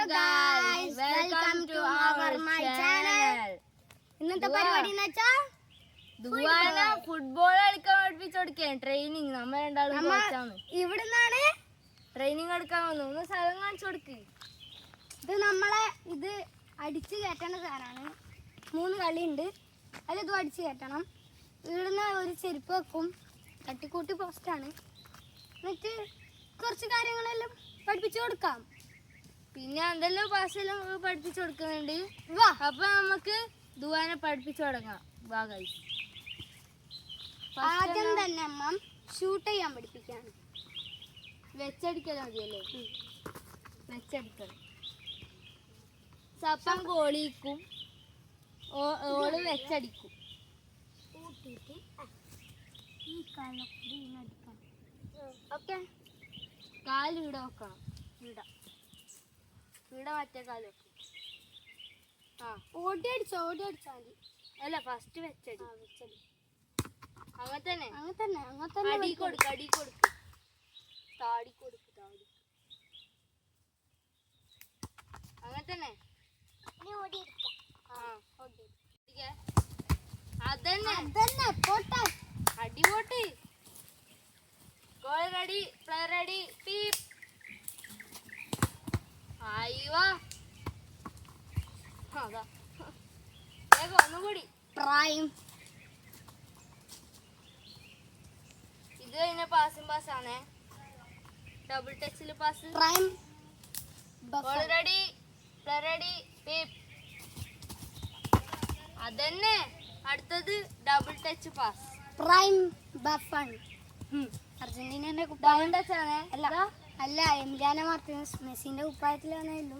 guys, welcome to our my channel. ഇന്നത്തെ പരിപാടി എന്ന് വെച്ചാൽ ദുവാന ഫുട്ബോൾ കളിക്കാൻ പഠിപ്പിച്ചോടുക്കാൻ ട്രെയിനിങ് നമ്മൾ രണ്ടാളും കോച്ചാണ്. ഇവിടുന്നാണ് ട്രെയിനിങ് എടുക്കാൻ വന്നു. ഒന്ന് സ്ഥലം കാണിച്ചു കൊടുക്ക്. ഇത് നമ്മളെ ഇത് അടിച്ച് കയറ്റേണ്ട സാധനമാണ്. 3 കളിയുണ്ട്. അതിലിത് അടിച്ച് കയറ്റണം. ഇവിടുന്ന് ഒരു ചെരുപ്പ് വെക്കും. തട്ടിക്കൂട്ടി പോസ്റ്റാണ്. എന്നിട്ട് കുറച്ച് കാര്യങ്ങളെല്ലാം പഠിപ്പിച്ചു കൊടുക്കാം. പിന്നെ എന്തെല്ലാം ഭാഷയെല്ലാം പഠിപ്പിച്ചു കൊടുക്കുന്നുണ്ട്. അപ്പൊ നമുക്ക് ദുവാനെ പഠിപ്പിച്ചു തുടങ്ങാം. ആദ്യം തന്നെ അമ്മ ഷൂട്ട് ചെയ്യാൻ പഠിപ്പിക്കാണ്. വെച്ചടിക്കൽ മതിയല്ലേ? വെച്ചടിക്കണം. സപ്പം ഗോളിക്കും ഓള് വെച്ചടിക്കും. ഓക്കെ, കാല് ഇവിടെ വെക്കണം. ഇവിടെ മറ്റേ കാല് വെക്കും. ഓടി അടിച്ചാ മതി. അല്ല, ഫസ്റ്റ് വെച്ചടി. അങ്ങനെ തന്നെ അടി കൊടുക്ക്. താടി കൊടുക്ക്. അങ്ങനെ തന്നെ അതന്നെ പോട്ടെ. അടി പോട്ട്. ഗോൾ റെഡി, പ്ലെയർ റെഡി, പീപ്പ്. അയ്യോ, അതാ ഒന്നുകൂടി പ്രൈം. ഇത് കഴിഞ്ഞ പാസ്സാണേ. ഡബിൾ ടച്ചിൽ pass. Prime. Goal ready, player ready, പീപ്പ്. അതന്നെ അടുത്തത് double touch pass. Prime Buffon. അർജന്റീനന്റെ ഡബിൾ ടച്ച് ആണ്. അല്ല, എമിലിയാനോ മാർട്ടിനസ് മെസ്സിന്റെ കുപ്പായത്തിലാണല്ലോ.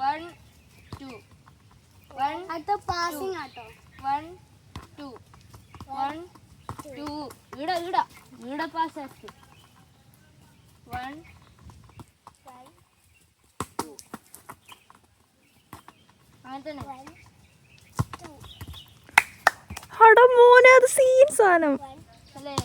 1 2 അടുത്ത പാസിംഗ് ആട്ടോ. 1 2 1 2 ഈട പാസ് ആക്കി. 1 2 അങ്ങനെ തന്നെ. അട മോനെ, അത് സീൻ സാധനം അല്ലേ?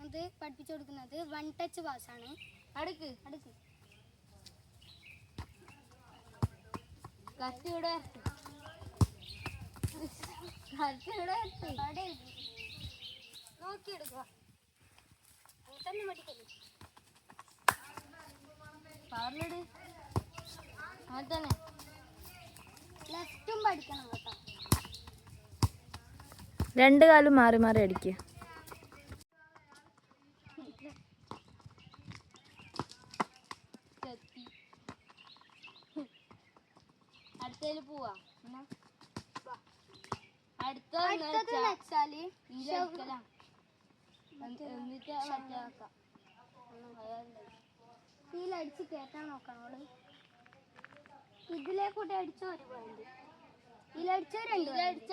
അത് പഠിപ്പിച്ചു കൊടുക്കുന്നത് 1 ടച്ച് പാസ്സാണ്. അടുക്ക് കത്തിയുടെ നോക്കിയെടുക്കുക. തന്നെ മടിക്കല്ലേ? പവറിലിട്. അങ്ങനെ തന്നെ. ലെഫ്റ്റും പഠിക്കണം കേട്ടോ. 2 കാലും മാറി മാറി അടിക്കുക. അടുത്തേല് പോവാ. അടുത്തത് വെച്ചാല് ഇതിലടിച്ച് കേട്ടാൻ നോക്കണം. ഇതിലേക്കൂടെ അടിച്ച 1 പോയിന്റ്, ഇതിലടിച്ച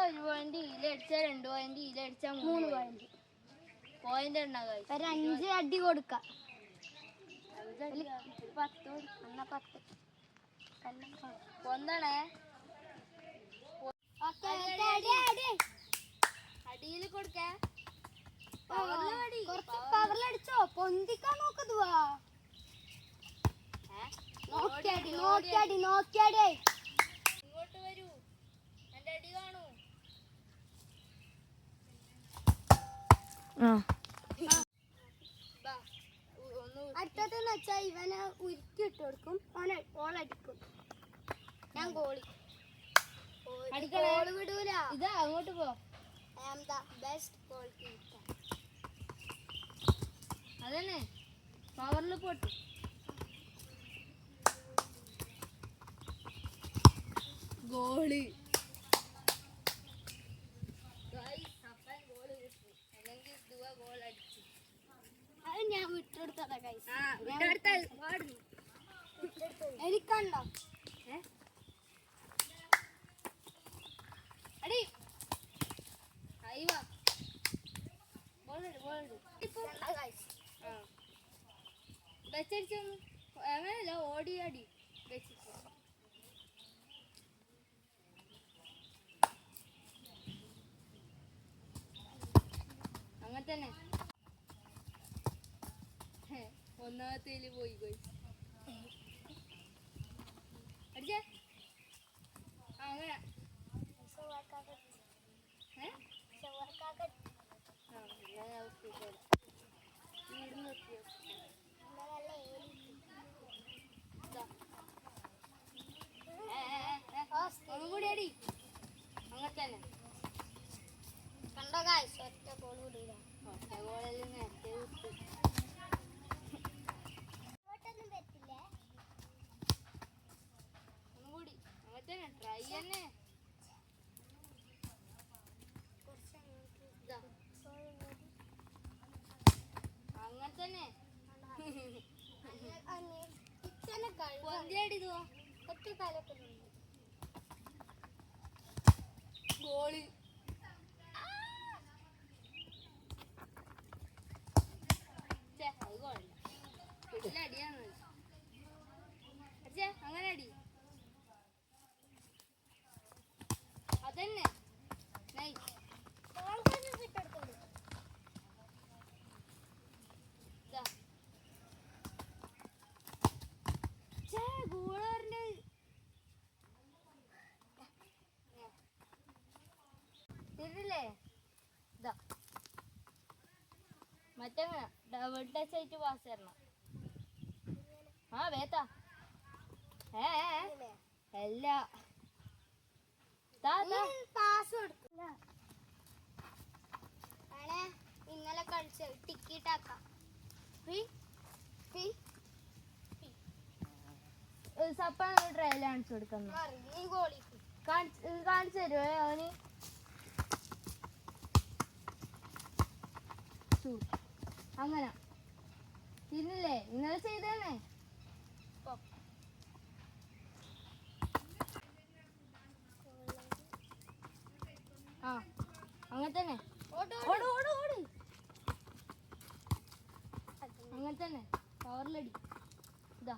1 പോയിന്റ്, ഇതിലടിച്ച 2 പോയിന്റ്, ഇതിലടിച്ച 3 പോയിന്റ്. പോയിന്റ് ഉണ്ടാകും. ഒരു 5 അടി കൊടുക്കാം. 10 ഒന്നാണേ. അടിയിൽ കൊടുക്കേ. പവറിലടിച്ചോ? പൊന്തിക്കാൻ നോക്കതുവാ. നോക്കിയാടി. ഇങ്ങോട്ട് വരൂ, എന്റെ അടി കാണൂ. അടുത്തതെന്ന് വെച്ചാ ഇവനെ ഉരുക്കി ഇട്ട് കൊടുക്കും. ഓളടിക്കും. ഞാൻ ഗോളി. ഗോള് വിടൂല. ഇതാ അങ്ങോട്ട് പോ. I am the best goalkeeper. അതന്നെ പവറിൽ പോട്ട്. ഗോള്. അത് ഞാൻ വിട്ടെടുത്തതാ ഗൈസ്. എനിക്കണ്ടോ? അടി. അയ്യോ, ബോൾ. വെച്ചടിച്ചൊന്ന് അങ്ങനല്ല ഓടി അടി വെച്ചിട്ട് അങ്ങനെ തന്നെ ഒന്നാമത്തേല് പോയി അടിച്ചേ അങ്ങനെ ഒന്നുകൂടി അടി അങ്ങനെ തന്നെ കണ്ടോ ഗായ്സ് ഒറ്റ ഗോൾ വിടുക ഒറ്റ ഗോളെല്ലാം നേരത്തെ വിട്ടു ഒന്നുകൂടി അങ്ങനെ തന്നെ ട്രൈ തന്നെ അങ്ങനെ തന്നെ പൊന്തിയടിതോ ഒറ്റ കാലൊക്കെ ഗോള് അത് ഗോളില്ല വീട്ടിലടിയാണ് അടിച്ചേ അങ്ങനെ അടി അതന്നെ തിരില്ലേ ഇതാ മറ്റേ ഡബിൾ ടച്ച് ആയിട്ട് പാസ് തരണം ആ വേത്താ അല്ല പാസ് കൊടുക്കില്ല ഇന്നലെ കളിച്ച ടിക്കറ്റാക്കാം സപ്പ ട്രയൽ കാണിച്ചു കൊടുക്കുന്നു കാണിച്ചു തരുമോ അവന് അങ്ങനെ തിരില്ലേ ഇന്നലെ ചെയ്തേനെ ആ അങ്ങനെ തന്നെ ഓട് അങ്ങനെ തന്നെ പവറിലടി ഇതാ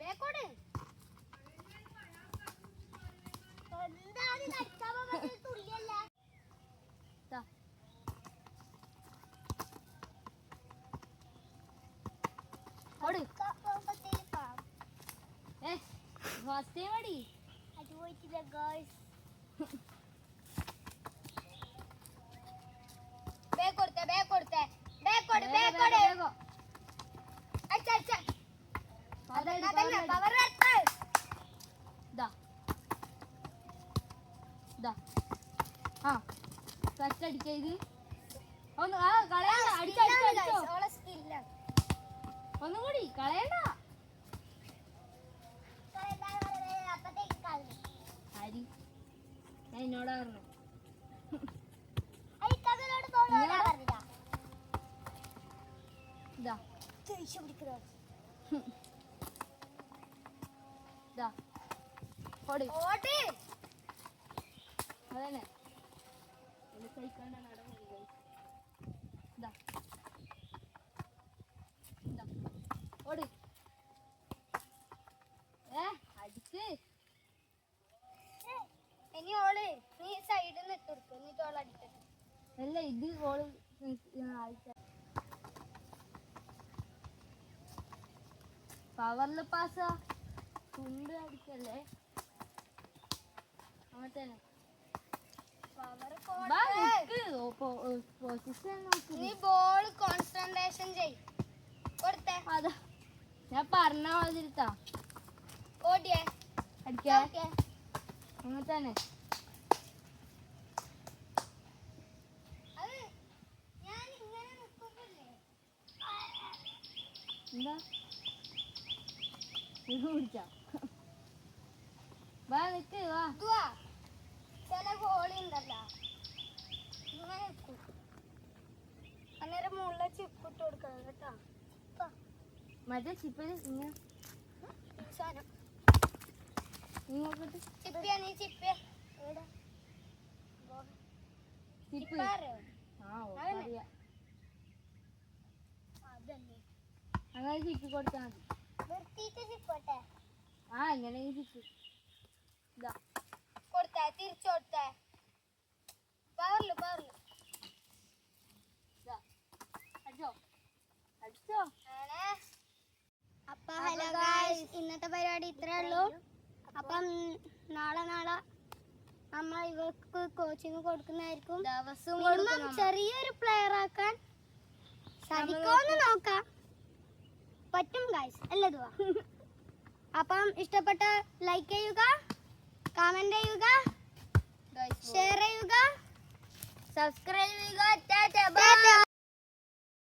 ബേക്കോട് ഫസ്റ്റ് ടൈം അടി അത് പോയിട്ടില്ല ഗേൾസ് അടിക്കത് ഒന്ന് കളയണ്ട അടിച്ചോ ഒന്നും കൂടി കളയണ്ട ഹരി ഞാൻ എന്നോടാ പറഞ്ഞു ഇതാ അതന്നെ ഓടി അടിക്ക് ഇനി ഓള് നീ സൈഡിൽ നിന്ന് ഇട്ടെടുക്കും എന്നിട്ട് ഓൾ അടിക്കട്ടെ അല്ല ഇത് ഓള് പവറില് പാസ്സാ കുണ്ട് അടിക്കല്ലേ അങ്ങനെ തന്നെ നീ ബോൾ കോൺസെൻട്രേഷൻ ചെയ് കൊടുത്തേ അതാ ഞാൻ പറഞ്ഞ മാതിരിത്താ ഓടിയേ അടിക്കാ അങ്ങനെ തന്നെ എന്താ ഇത് കുടിച്ചാ വാ നിക്ക് വാ ചില ഗോളിണ്ടല്ലോ ഇങ്ങനെ നിൽക്കും അന്നേരം മുകളിലെ ചിപ്പ് ഇട്ട് കൊടുക്കണം കേട്ടോ മറ്റേ ചിപ്പില് ഇങ്ങനെ സാധനം ഇങ്ങോട്ട് ചിപ്പിയാ നീ ചിപ്പിയ ചിപ്പ് ആ ഇങ്ങനെ ചിക്കി കൊടുത്താൽ മതി. ആ ഇങ്ങനെ ചിക്കി ഇതാ കൊടുത്തേ, തിരിച്ചു കൊടുത്തേ. പവറില് അടിച്ചോ അടിച്ചോ. അപ്പൊ ഹലോ ഗായ്സ്, ഇന്നത്തെ പരിപാടി ഇത്രേ ഉള്ളൂ. അപ്പം നാളെ നമ്മൾ ഇവർക്ക് കോച്ചിങ് കൊടുക്കുന്നതായിരിക്കും. മിനിമം ചെറിയൊരു പ്ലെയർ ആക്കാൻ സാധിക്കുമെന്ന് നോക്കാം. പറ്റും ഗായ്സ്, അല്ലതുവാ. അപ്പം ഇഷ്ടപ്പെട്ട ലൈക്ക് ചെയ്യുക, കമന്റ് ചെയ്യുക, ഷെയർ ചെയ്യുക, സബ്സ്ക്രൈബ് ചെയ്യുക.